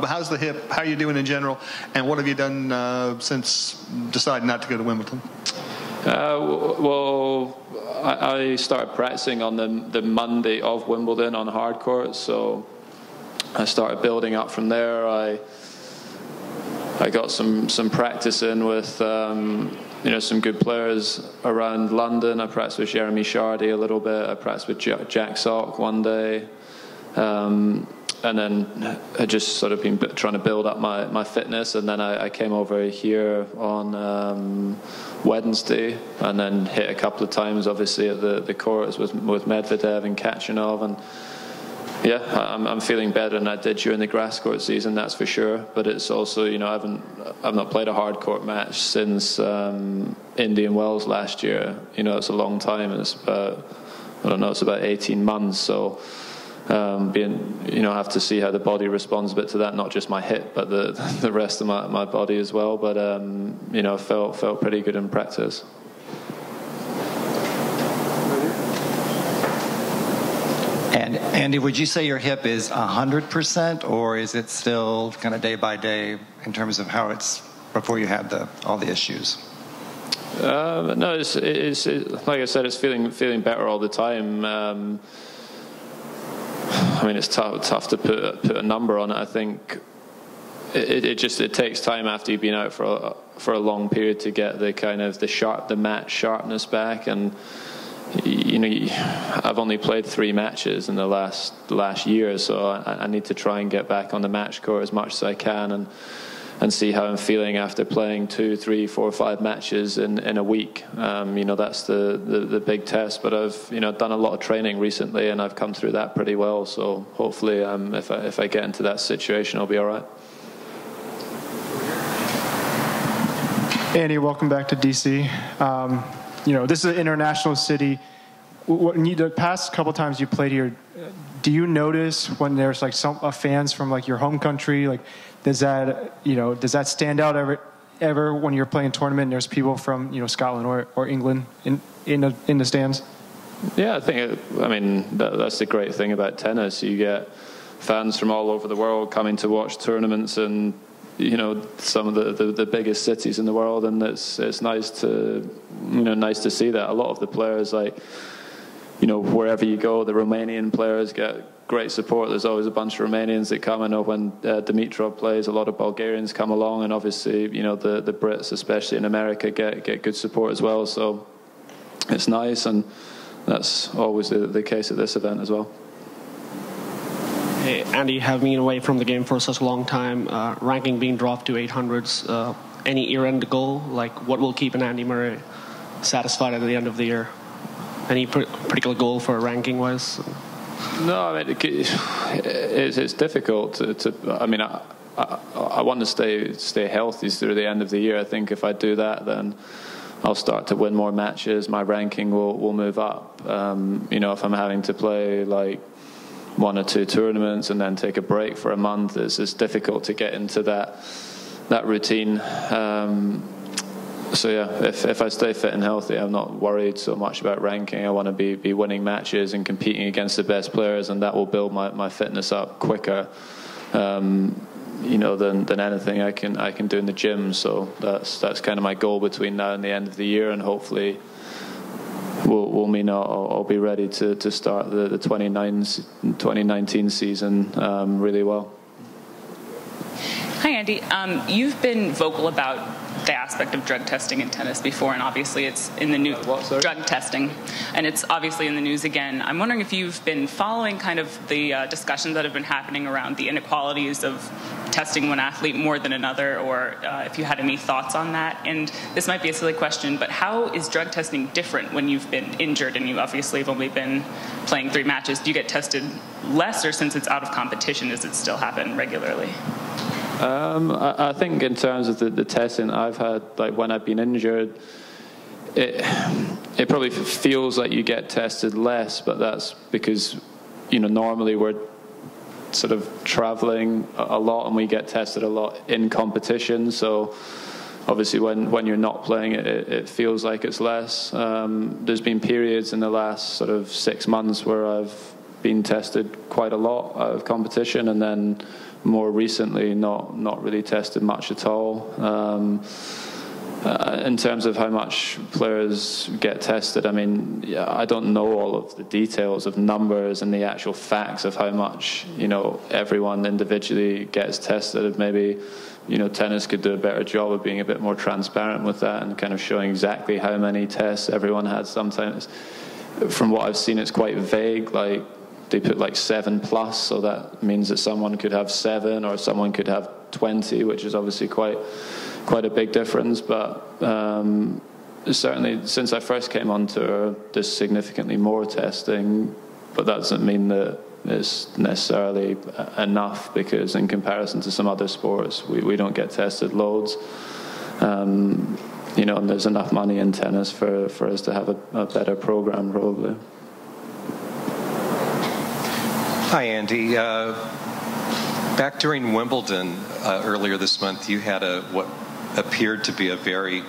How's the hip? How are you doing in general? And what have you done since deciding not to go to Wimbledon? Well, I started practicing on the Monday of Wimbledon on hard court, so I started building up from there. I got some practice in with some good players around London. I practiced with Jeremy Chardy a little bit. I practiced with Jack Sock one day. And then I just sort of been trying to build up my fitness, and then I came over here on Wednesday, and then hit a couple of times, obviously, at the courts with Medvedev and Kachanov, and yeah, I'm feeling better than I did during the grass court season, that's for sure. But it's also, I've not played a hard court match since Indian Wells last year. It's a long time, and it's about 18 months, so. I have to see how the body responds a bit to that, not just my hip, but the rest of my body as well. But felt pretty good in practice. And Andy, would you say your hip is 100%, or is it still kind of day by day in terms of how it's before you had all the issues? No, it's like I said, it's feeling better all the time. It's tough to put a number on it. I think it takes time after you've been out for a long period to get the match sharpness back. And I've only played 3 matches in the last year, so I need to try and get back on the match court as much as I can and see how I'm feeling after playing 2, 3, 4, 5 matches in a week. That's the big test. But I've done a lot of training recently, and I've come through that pretty well. So hopefully, if I get into that situation, I'll be all right. Andy, welcome back to DC. This is an international city. The past couple times you played here, do you notice when there's some fans from your home country, does that stand out ever when you're playing a tournament and there's people from Scotland or England in the stands? Yeah, that's the great thing about tennis. You get fans from all over the world coming to watch tournaments in some of the biggest cities in the world, and it's nice to see that. A lot of the players, wherever you go, the Romanian players get great support. There's always a bunch of Romanians that come. I know when Dimitrov plays, a lot of Bulgarians come along, and obviously, the Brits, especially in America, get good support as well. So it's nice, and that's always the case at this event as well. Hey, Andy, having been away from the game for such a long time, ranking being dropped to 800s, any year-end goal? What will keep an Andy Murray satisfied at the end of the year? Any particular goal for ranking-wise? No, it's difficult I want to stay healthy through the end of the year. I think if I do that, then I'll start to win more matches. My ranking will move up. If I'm having to play 1 or 2 tournaments and then take a break for a month, it's difficult to get into that routine. So yeah, if I stay fit and healthy, I'm not worried so much about ranking. I want to be winning matches and competing against the best players, and that will build my fitness up quicker, than anything I can do in the gym. So that's kind of my goal between now and the end of the year, and hopefully will mean I'll be ready to start the 2019 season really well. Hi, Andy. You've been vocal about the aspect of drug testing in tennis before, and obviously it's in the news. Drug testing, and it's obviously in the news again. I'm wondering if you've been following kind of the discussions that have been happening around the inequalities of testing one athlete more than another, or if you had any thoughts on that. And this might be a silly question, but how is drug testing different when you've been injured and you obviously have only been playing 3 matches? Do you get tested less, or since it's out of competition, does it still happen regularly? I think in terms of the testing I've had, when I've been injured, it probably feels like you get tested less, but that's because, normally we're sort of traveling a lot and we get tested a lot in competition. So obviously when you're not playing it feels like it's less. There's been periods in the last sort of 6 months where I've been tested quite a lot out of competition, and then more recently not really tested much at all. In terms of how much players get tested, I mean, yeah, I don't know all of the details of numbers and the actual facts of how much, you know, everyone individually gets tested. Maybe, you know, tennis could do a better job of being a bit more transparent with that and kind of showing exactly how many tests everyone had. Sometimes, from what I've seen, it's quite vague. Like, they put like 7+, so that means that someone could have 7 or someone could have 20, which is obviously quite a big difference. But certainly since I first came on tour, there's significantly more testing, but that doesn't mean that it's necessarily enough, because in comparison to some other sports, we don't get tested loads. You know, and there's enough money in tennis for us to have a better program, probably. Hi, Andy. Back during Wimbledon earlier this month, you had what appeared to be a very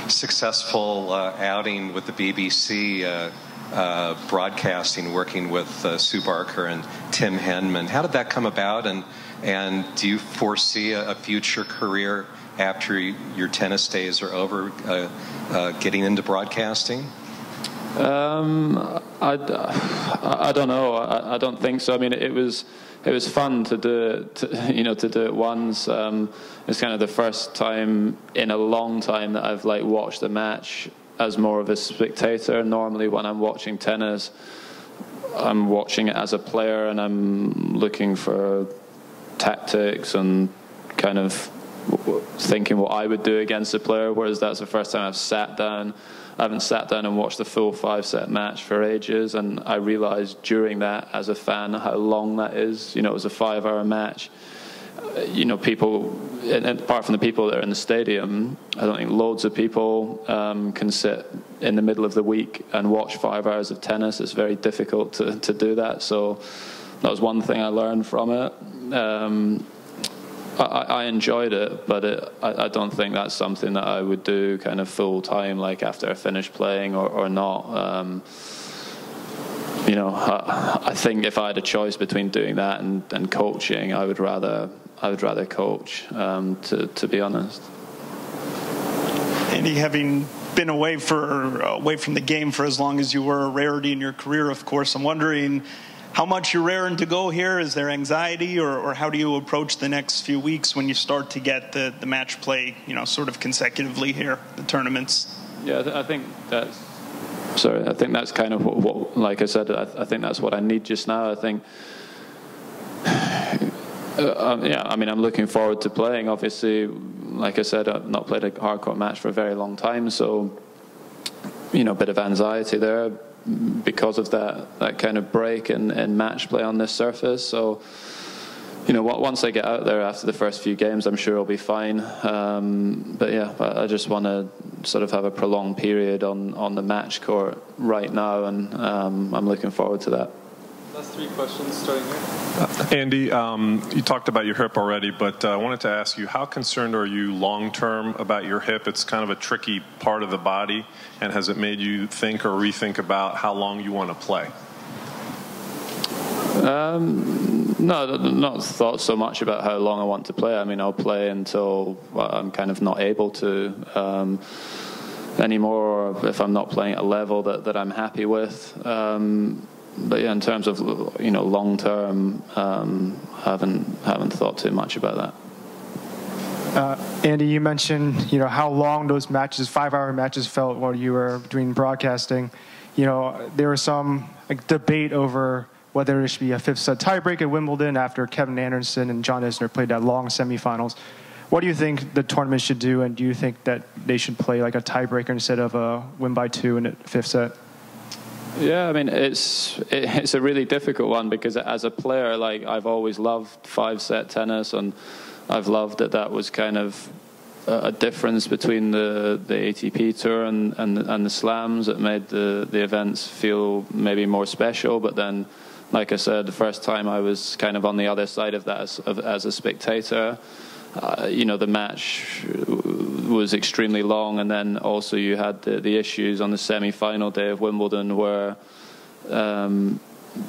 successful outing with the BBC broadcasting, working with Sue Barker and Tim Henman. How did that come about, and do you foresee a future career after your tennis days are over, getting into broadcasting? I don't know. I don't think so. I mean, it was fun to do it once. It's kind of the first time in a long time that I've like watched a match as more of a spectator. Normally, when I'm watching tennis, I'm watching it as a player, and I'm looking for tactics and kind of thinking what I would do against a player. Whereas that's the first time I've sat down. I haven't sat down and watched the full 5-set match for ages, and I realized during that, as a fan, how long that is. You know, it was a 5-hour match. You know, people, and apart from the people that are in the stadium, I don't think loads of people can sit in the middle of the week and watch 5 hours of tennis. It's very difficult to do that. So that was one thing I learned from it. I enjoyed it, but I don't think that's something that I would do kind of full time, like after I finish playing or not. You know, I think if I had a choice between doing that and coaching, I would rather coach, to be honest. Andy, having been away from the game for as long as you were, a rarity in your career, of course, I'm wondering how much you're raring to go here. Is there anxiety, or how do you approach the next few weeks when you start to get the match play, you know, sort of consecutively here, the tournaments? Yeah, I think that's kind of what like I said, I think that's what I need just now. I think, yeah, I mean, I'm looking forward to playing. Obviously, like I said, I've not played a hardcourt match for a very long time, so, you know, a bit of anxiety there because of that kind of break in match play on this surface. So, you know, once I get out there after the first few games, I'm sure I'll be fine. But yeah, I just want to sort of have a prolonged period on the match court right now, and I'm looking forward to that. Last 3 questions starting here. Andy, you talked about your hip already, but I wanted to ask you, how concerned are you long-term about your hip? It's kind of a tricky part of the body, and has it made you think or rethink about how long you want to play? No, not thought so much about how long I want to play. I mean, I'll play until I'm kind of not able to anymore, or if I'm not playing at a level that I'm happy with. But yeah, in terms of, you know, long term, haven't thought too much about that. Andy, you mentioned, you know, how long those matches, 5-hour matches, felt while you were doing broadcasting. You know, there was some debate over whether it should be a 5th-set tiebreak at Wimbledon after Kevin Anderson and John Isner played that long semifinals. What do you think the tournament should do, and do you think that they should play like a tiebreaker instead of a win by 2 in a 5th set? Yeah, I mean, it's a really difficult one, because as a player, like, I've always loved 5-set tennis, and I've loved that was kind of a difference between the ATP Tour and the slams that made the events feel maybe more special. But then, like I said, the first time I was kind of on the other side of that as a spectator. You know, the match was extremely long, and then also you had the issues on the semi-final day of Wimbledon where,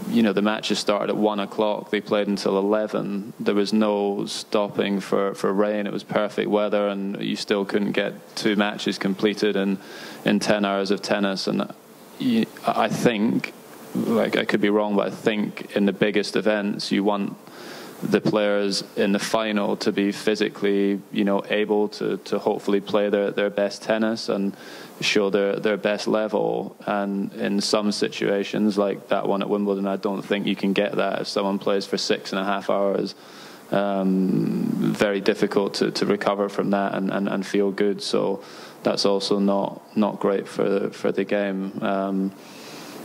the matches started at 1 o'clock. They played until 11. There was no stopping for rain. It was perfect weather, and you still couldn't get 2 matches completed in 10 hours of tennis. And I think, like, I could be wrong, but I think in the biggest events, you want the players in the final to be physically, able to hopefully play their best tennis and show their best level. And in some situations, like that one at Wimbledon, I don't think you can get that. If someone plays for 6.5 hours, very difficult to recover from that and feel good. So that's also not great for the game.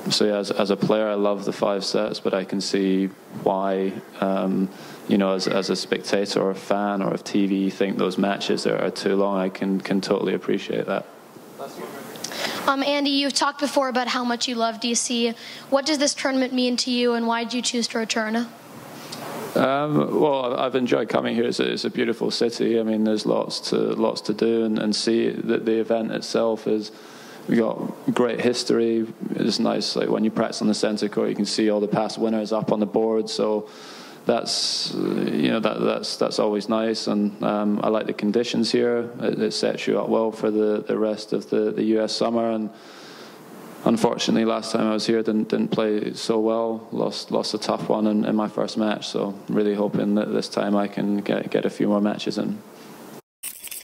So yeah, as a player, I love the 5 sets, but I can see why, as a spectator or a fan or of TV, you think those matches are too long. I can totally appreciate that. Andy, you've talked before about how much you love DC. What does this tournament mean to you, and why did you choose to return? Well, I've enjoyed coming here. It's a beautiful city. I mean, there's lots to do and see. The event itself is. We got great history. It's nice, like when you practice on the centre court, you can see all the past winners up on the board. So that's that's always nice. And I like the conditions here. It sets you up well for the rest of the US summer. And unfortunately, last time I was here, didn't play so well. Lost a tough one in my first match. So really hoping that this time I can get a few more matches in.